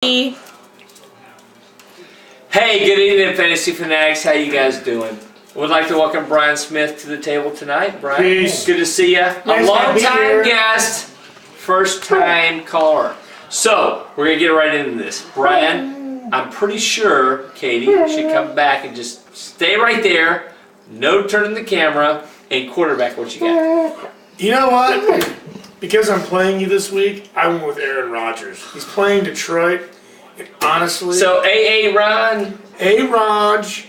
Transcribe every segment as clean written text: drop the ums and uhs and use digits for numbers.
Hey, good evening, Fantasy Fanatics. How you guys doing? Would like to welcome Brian Smith to the table tonight. Brian, Peace. Good to see you. Nice A long-time to be here. guest, first-time caller. So, we're going to get right into this. Brian, I'm pretty sure Katie should come back and just stay right there, no turning the camera, and quarterback what you got. You know what? Because I'm playing you this week, I went with Aaron Rodgers. He's playing Detroit, and honestly... So, A.A. Ron. A-Raj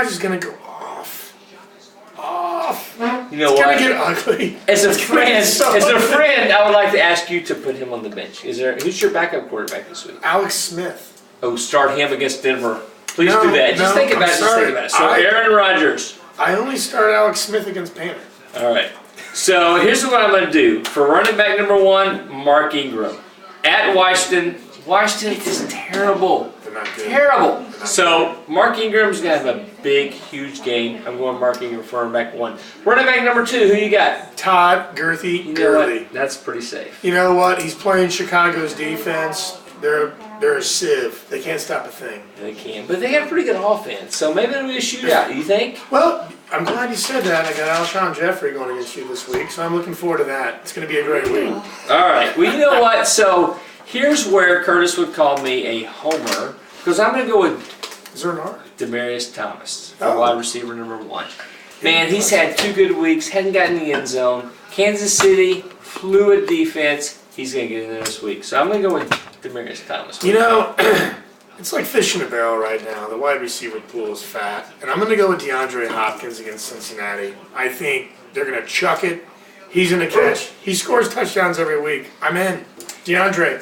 is going to go off. You know It's what? going to get ugly. As a It's gonna friend, get so ugly. I would like to ask you to put him on the bench. Who's your backup quarterback this week? Alex Smith. Oh, start him against Denver. Please No, do that. Just no, think about I'm it. Just sorry. think about it. So Aaron Rodgers. I only start Alex Smith against Panther. All right. So here's what I'm going to do. For running back number 1, Mark Ingram. At Washington. Washington is terrible. They're not good. Terrible. So Mark Ingram's going to have a big, huge game. I'm going Mark Ingram for running back 1. Running back number 2, who you got? Todd Gurley. You know what? That's pretty safe. You know what? He's playing Chicago's defense. They're a sieve. They can't stop a thing. They can. But they got a pretty good offense. So maybe it'll be a shootout. You think? Well, I'm glad you said that. I got Alshon Jeffrey going against you this week, so I'm looking forward to that. It's going to be a great week. All right. Well, you know what? So here's where Curtis would call me a homer, because I'm going to go with Is there an R? Demaryius Thomas for Oh. wide receiver number 1. Man, he's had 2 good weeks, hadn't gotten in the end zone. Kansas City, fluid defense. He's going to get in there this week. So I'm going to go with Demaryius Thomas. You know, it's like fish in a barrel right now. The wide receiver pool is fat. And I'm going to go with DeAndre Hopkins against Cincinnati. I think they're going to chuck it. He's going to catch. He scores touchdowns every week. I'm in. DeAndre.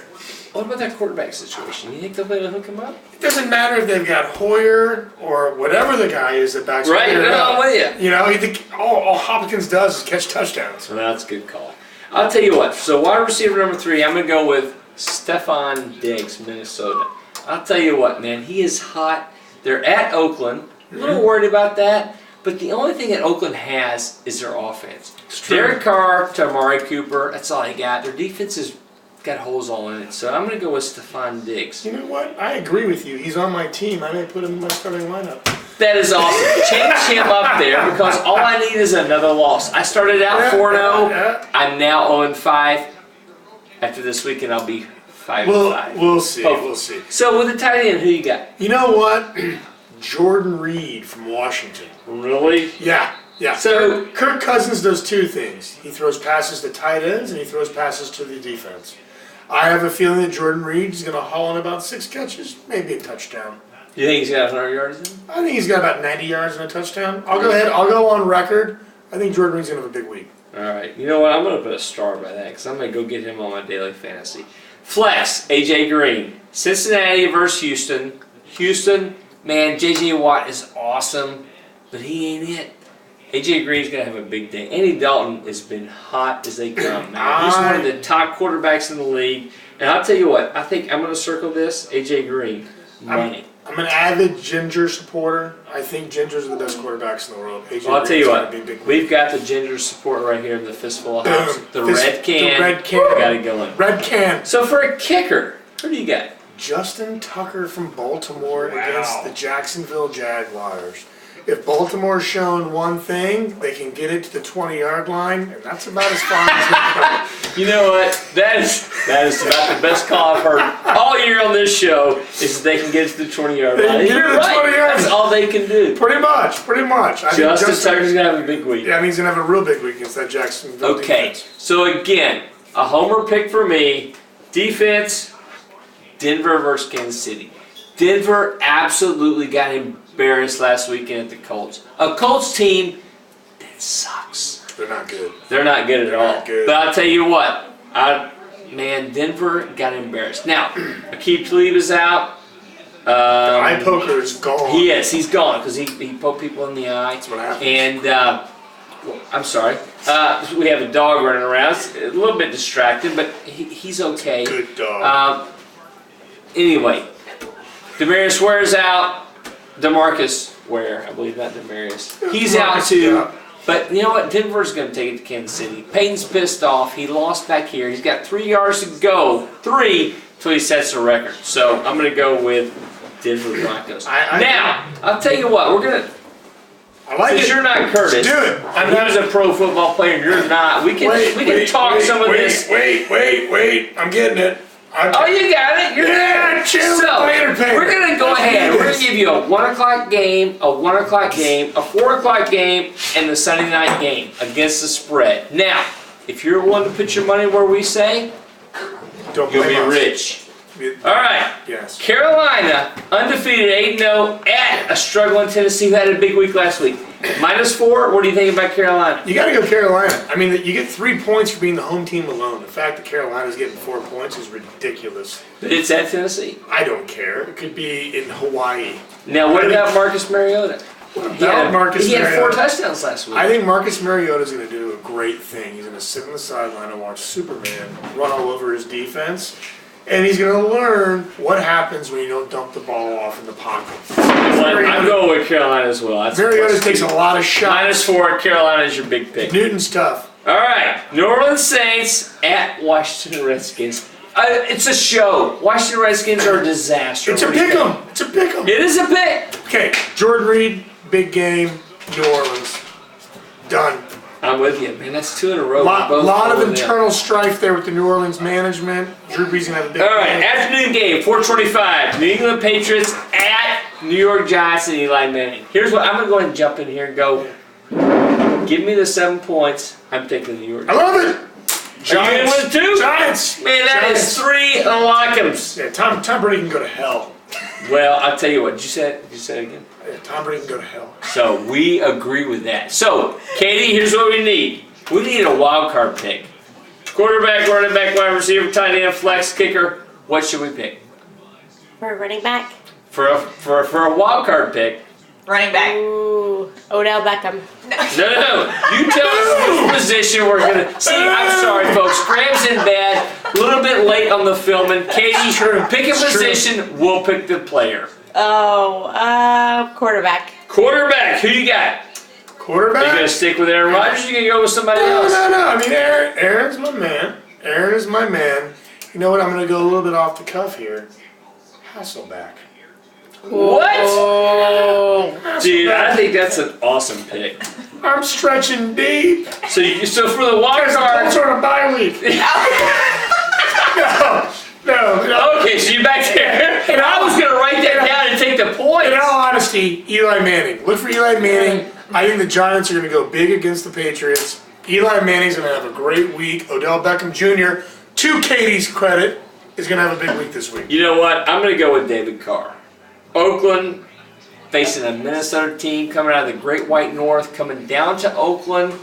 What about that quarterback situation? You think they'll be able to hook him up? It doesn't matter if they've got Hoyer or whatever the guy is that backs Right, it up. I'm with you. You know, all Hopkins does is catch touchdowns. Well, that's a good call. I'll tell you what. So wide receiver number 3, I'm going to go with Stephon Diggs, Minnesota. I'll tell you what, man. He is hot. They're at Oakland. A little worried about that. But the only thing that Oakland has is their offense. Derek Carr to Amari Cooper. That's all they got. Their defense has got holes all in it. So I'm going to go with Stephon Diggs. You know what? I agree with you. He's on my team. I may put him in my starting lineup. That is awesome. Change him up there because all I need is another loss. I started out 4-0. Yeah. I'm now 0-5. After this weekend, I'll be 5-5. We'll see. Hopefully. We'll see. So with the tight end, who you got? You know what? Jordan Reed from Washington. Really? Yeah. So Kirk Cousins does 2 things. He throws passes to tight ends and he throws passes to the defense. I have a feeling that Jordan Reed is going to haul in about 6 catches, maybe a touchdown. you think he's got 100 yards in? I think he's got about 90 yards and a touchdown. I'll go ahead. I'll go on record. I think Jordan Reed's going to have a big week. All right. You know what? I'm going to put a star by that because I'm going to go get him on my daily fantasy. Flex, A.J. Green. Cincinnati versus Houston. Houston, man, J.J. Watt is awesome, but he ain't it. A.J. Green's going to have a big day. Andy Dalton has been hot as they come, man. He's one of the top quarterbacks in the league. And I'll tell you what, I think I'm going to circle this, A.J. Green, money. I'm an avid Ginger supporter. I think Gingers are the best quarterbacks in the world. AJ Well, I'll tell you Green's what, gonna be a big we've got the ginger support right here in the fistful of hops. The Fist- red can. The red can. Got it going. Red can. So for a kicker, who do you got? Justin Tucker from Baltimore against the Jacksonville Jaguars. If Baltimore's shown one thing, they can get it to the 20-yard line, and that's about as far as they go. You know what? That is about the best call I've heard all year on this show is that they can get to the 20-yard They can line. get You're to the right. 20 yards. That's all they can do. Pretty much. I think Justin Tucker's going to have a big week. Yeah, I mean, he's going to have a real big week against that Jacksonville Okay, defense. so again, a homer pick for me. Defense, Denver versus Kansas City. Denver absolutely got embarrassed last weekend at the Colts. A Colts team that sucks. They're not good. They're not good at all. not good. But I'll tell you what, Denver got embarrassed. Now, Aqib Talib is out. Eye poker is gone. He's gone because he poked people in the eye. That's what happens. And I'm sorry. We have a dog running around. It's a little bit distracted, but he's okay. Good dog. Anyway, Demarius Ware's out. DeMarcus Ware, I believe, not Demarius. He's out DeMarcus, too. yeah. But you know what? Denver's going to take it to Kansas City. Peyton's pissed off. He lost back here. He's got 3 yards to go. 3 until he sets the record. So I'm going to go with Denver Broncos. Now, I'll tell you what, we're going to. I like Since it. you're not Curtis, Let's do it. I'm not as a pro football player. You're not. We can talk some of this. Wait. I'm getting it. Oh, you got it. You're there. So we're gonna go ahead. We're gonna give you a 1 o'clock game, a 1 o'clock game, a 4 o'clock game, and the Sunday night game against the spread. Now, if you're willing to put your money where we say, Don't you'll be blame us. rich. All right. Yes. Carolina, undefeated 8-0 at a struggling Tennessee who had a big week last week. -4, what do you think about Carolina? You got to go Carolina. I mean, you get 3 points for being the home team alone. The fact that Carolina's getting 4 points is ridiculous. But it's at Tennessee. I don't care. It could be in Hawaii. Now, what about Marcus Mariota? He had 4 touchdowns last week. I think Marcus Mariota's going to do a great thing. He's going to sit on the sideline and watch Superman run all over his defense. And he's going to learn what happens when you don't dump the ball off in the pocket. I'm going with Carolina as well. Mariota takes a lot of shots. -4, Carolina is your big pick. Newton's tough. All right, New Orleans Saints at Washington Redskins. It's a show. Washington Redskins are a disaster. It's a pick 'em. It's a pick 'em. It is a pick. Okay, Jordan Reed, big game, New Orleans. Done. I'm with you, man. That's 2 in a row. Lot of internal strife there with the New Orleans management. Drew Brees gonna have a big All right, game. afternoon game, 4:25. New England Patriots at New York Giants and Eli Manning. Here's what I'm gonna go ahead and jump in here and go. Give me the 7 points. I'm taking the New York. I love it. Are you in with 2? Giants. Man, that is 3 unlock'ems. Yeah, Tom Brady can go to hell. Well, I'll tell you what. Did you say it again? Yeah, Tom Brady can go to hell. So we agree with that. So, Katie, here's what we need. We need a wild card pick. Quarterback, running back, wide receiver, tight end, flex, kicker. What should we pick? For a running back? For a wild card pick. Running back. Ooh, Odell Beckham. No. You tell us which position we're gonna. See, I'm sorry, folks. Graham's in bed. A little bit late on the filming. Katie, pick a position. We'll pick the player. Oh, quarterback. Quarterback. Who you got? Quarterback? Are you gonna stick with Aaron Rodgers? Or are you gonna go with somebody else? No. I mean, Aaron's my man. Aaron is my man. You know what? I'm gonna go a little bit off the cuff here. Hasselback. What? Oh. Dude, I think that's an awesome pick. I'm stretching deep. So for the wild There's card. some sort of bye week. No. Okay, so you're back there. And I was gonna write that down and take the points. In all honesty, Eli Manning. Look for Eli Manning. I think the Giants are going to go big against the Patriots. Eli Manning's going to have a great week. Odell Beckham Jr., to Katie's credit, is going to have a big week this week. You know what? I'm gonna go with David Carr. Oakland facing a Minnesota team coming out of the Great White North, coming down to Oakland.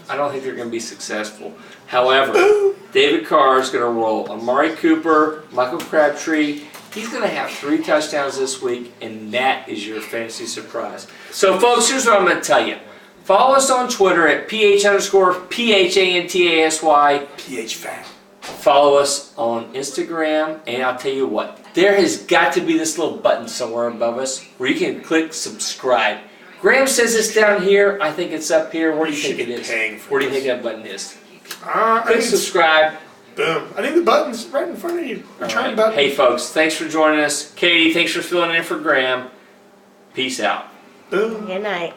I don't think they're going to be successful. However, David Carr is going to roll Amari Cooper, Michael Crabtree. He's going to have 3 touchdowns this week, and that is your fantasy surprise. So, folks, here's what I'm going to tell you. Follow us on Twitter at PHantasy. PH-Fat. Follow us on Instagram, and I'll tell you what. There has got to be this little button somewhere above us where you can click subscribe. Graham says it's down here. I think it's up here. Where do you think it is? Where do you think that button is? Click subscribe. Boom. I think the button's right in front of you. Right. Hey, folks, thanks for joining us. Katie, thanks for filling in for Graham. Peace out. Boom. Good night.